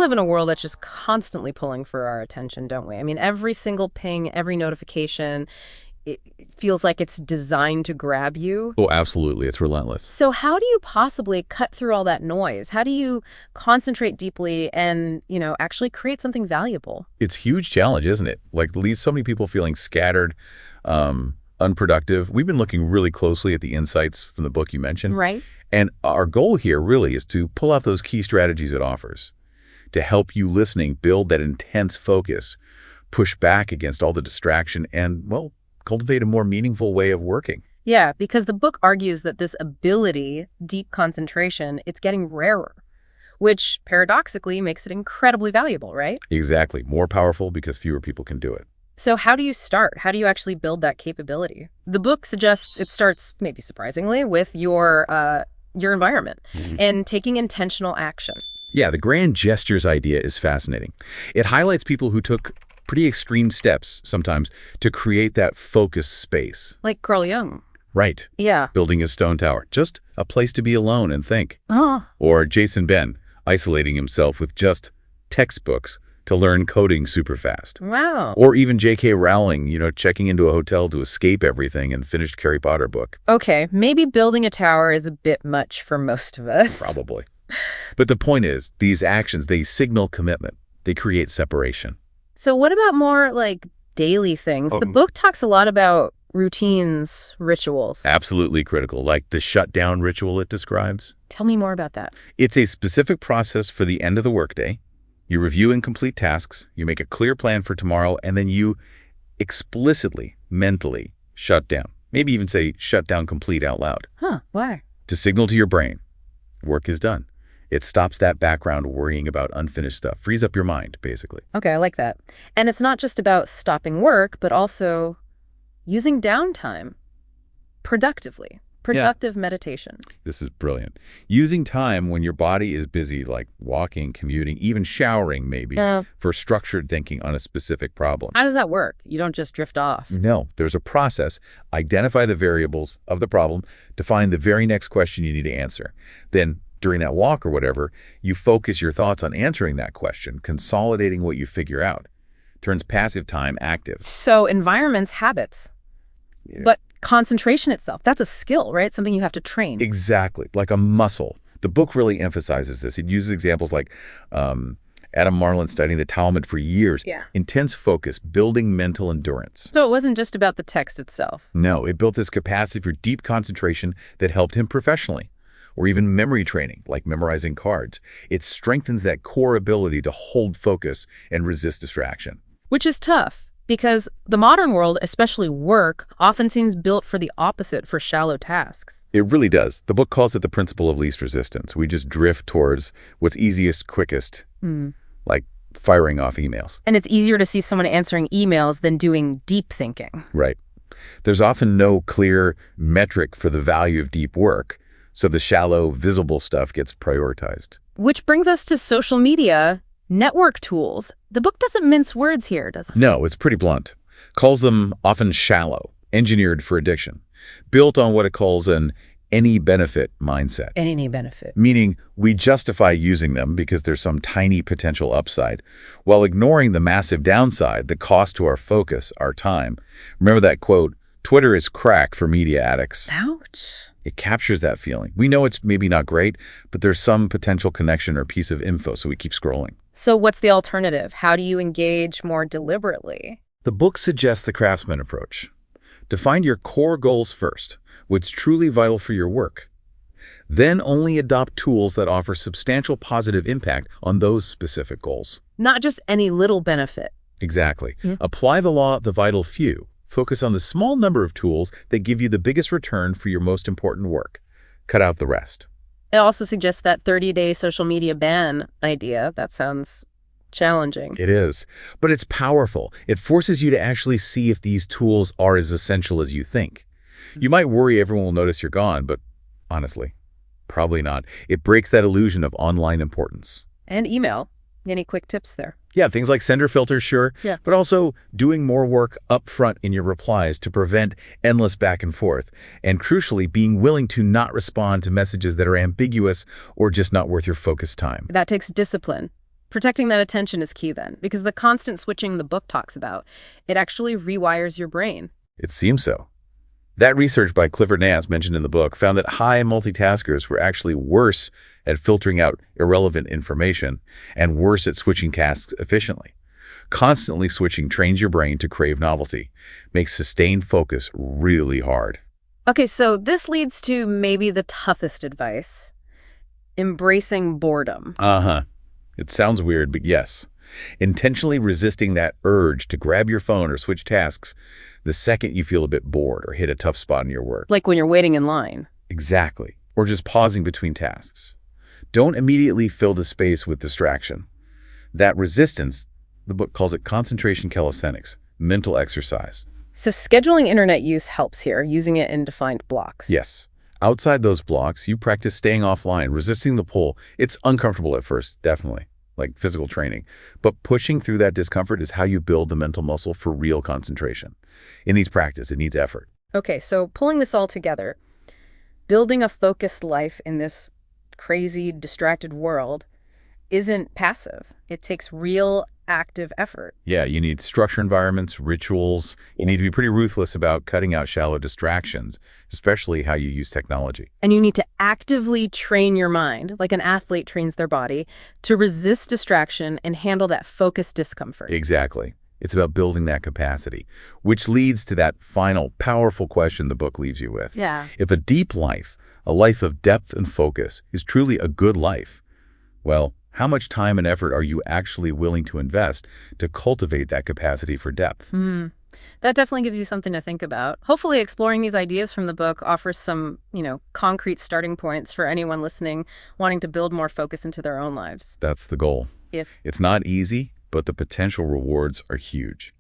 live in a world that's just constantly pulling for our attention, don't we? I mean, every single ping, every notification, it feels like it's designed to grab you. Oh, absolutely. It's relentless. So how do you possibly cut through all that noise? How do you concentrate deeply and, actually create something valuable? It's a huge challenge, isn't it? Like, leaves so many people feeling scattered, unproductive. We've been looking really closely at the insights from the book you mentioned. Right. And our goal here really is to pull out those key strategies it offers to help you listening build that intense focus, push back against all the distraction, and, well, cultivate a more meaningful way of working. Yeah, because the book argues that this ability, deep concentration, it's getting rarer, which paradoxically makes it incredibly valuable, right? Exactly. More powerful because fewer people can do it. So how do you start? How do you actually build that capability? The book suggests it starts, maybe surprisingly, with your environment and taking intentional action. Yeah, the grand gestures idea is fascinating. It highlights people who took pretty extreme steps sometimes to create that focused space. Like Carl Jung. Right. Yeah. Building a stone tower. Just a place to be alone and think. Oh. Or Jason Ben, isolating himself with just textbooks to learn coding super fast. Wow. Or even J.K. Rowling, checking into a hotel to escape everything and finished Harry Potter book. Okay, maybe building a tower is a bit much for most of us. Probably. But the point is, these actions, they signal commitment. They create separation. So what about more like daily things? The book talks a lot about routines, rituals. Absolutely critical, like the shutdown ritual it describes. Tell me more about that. It's a specific process for the end of the workday. You review and complete tasks, you make a clear plan for tomorrow, and then you explicitly, mentally shut down. Maybe even say shut down complete out loud. Huh, why? To signal to your brain, work is done. It stops that background worrying about unfinished stuff, frees up your mind, basically. Okay, I like that. And it's not just about stopping work, but also using downtime productively. Productive meditation. This is brilliant. Using time when your body is busy, like walking, commuting, even showering maybe, for structured thinking on a specific problem. How does that work? You don't just drift off. No, there's a process. Identify the variables of the problem to find the very next question you need to answer. Then, during that walk or whatever, you focus your thoughts on answering that question, consolidating what you figure out. Turns passive time active. So environment's habits. Yeah. But concentration itself, that's a skill, right? Something you have to train. Exactly, like a muscle. The book really emphasizes this. It uses examples like Adam Marlin studying the Talmud for years. Yeah. Intense focus, building mental endurance. So it wasn't just about the text itself. No, it built this capacity for deep concentration that helped him professionally. Or even memory training, like memorizing cards. It strengthens that core ability to hold focus and resist distraction. Which is tough, because the modern world, especially work, often seems built for the opposite, for shallow tasks. It really does. The book calls it the principle of least resistance. We just drift towards what's easiest, quickest, like firing off emails. And it's easier to see someone answering emails than doing deep thinking. Right. There's often no clear metric for the value of deep work. So the shallow, visible stuff gets prioritized. Which brings us to social media, network tools. The book doesn't mince words here, does it? No, it's pretty blunt. Calls them often shallow, engineered for addiction, built on what it calls an any benefit mindset. Any benefit. Meaning we justify using them because there's some tiny potential upside, while ignoring the massive downside, the cost to our focus, our time. Remember that quote, Twitter is crack for media addicts. Ouch. It captures that feeling. We know it's maybe not great, but there's some potential connection or piece of info, so we keep scrolling. So what's the alternative? How do you engage more deliberately? The book suggests the craftsman approach. Define your core goals first, what's truly vital for your work. Then only adopt tools that offer substantial positive impact on those specific goals. Not just any little benefit. Exactly. Apply the law of the vital few. Focus on the small number of tools that give you the biggest return for your most important work. Cut out the rest. It also suggests that 30-day social media ban idea. That sounds challenging. It is, but it's powerful. It forces you to actually see if these tools are as essential as you think. You might worry everyone will notice you're gone, but honestly, probably not. It breaks that illusion of online importance. And email. Any quick tips there? Yeah, things like sender filters, sure. Yeah. But also doing more work up front in your replies to prevent endless back and forth. And crucially, being willing to not respond to messages that are ambiguous or just not worth your focused time. That takes discipline. Protecting that attention is key then, because the constant switching the book talks about, it actually rewires your brain. It seems so. That research by Clifford Nance mentioned in the book found that high multitaskers were actually worse at filtering out irrelevant information and worse at switching tasks efficiently. Constantly switching trains your brain to crave novelty, makes sustained focus really hard. Okay, so this leads to maybe the toughest advice. Embracing boredom. It sounds weird, but yes. Intentionally resisting that urge to grab your phone or switch tasks the second you feel a bit bored or hit a tough spot in your work. Like when you're waiting in line. Exactly. Or just pausing between tasks. Don't immediately fill the space with distraction. That resistance, the book calls it concentration calisthenics, mental exercise. So scheduling internet use helps here, using it in defined blocks. Yes. Outside those blocks, you practice staying offline, resisting the pull. It's uncomfortable at first, definitely, like physical training. But pushing through that discomfort is how you build the mental muscle for real concentration. It needs practice. It needs effort. Okay, so pulling this all together, building a focused life in this crazy, distracted world isn't passive. It takes real active effort. Yeah, you need structure environments, rituals. You need to be pretty ruthless about cutting out shallow distractions, especially how you use technology. And you need to actively train your mind, like an athlete trains their body, to resist distraction and handle that focused discomfort. Exactly. It's about building that capacity, which leads to that final, powerful question the book leaves you with. Yeah. If a deep life, a life of depth and focus, is truly a good life, well, how much time and effort are you actually willing to invest to cultivate that capacity for depth? That definitely gives you something to think about. Hopefully exploring these ideas from the book offers some, concrete starting points for anyone listening wanting to build more focus into their own lives. That's the goal. If It's not easy, but the potential rewards are huge.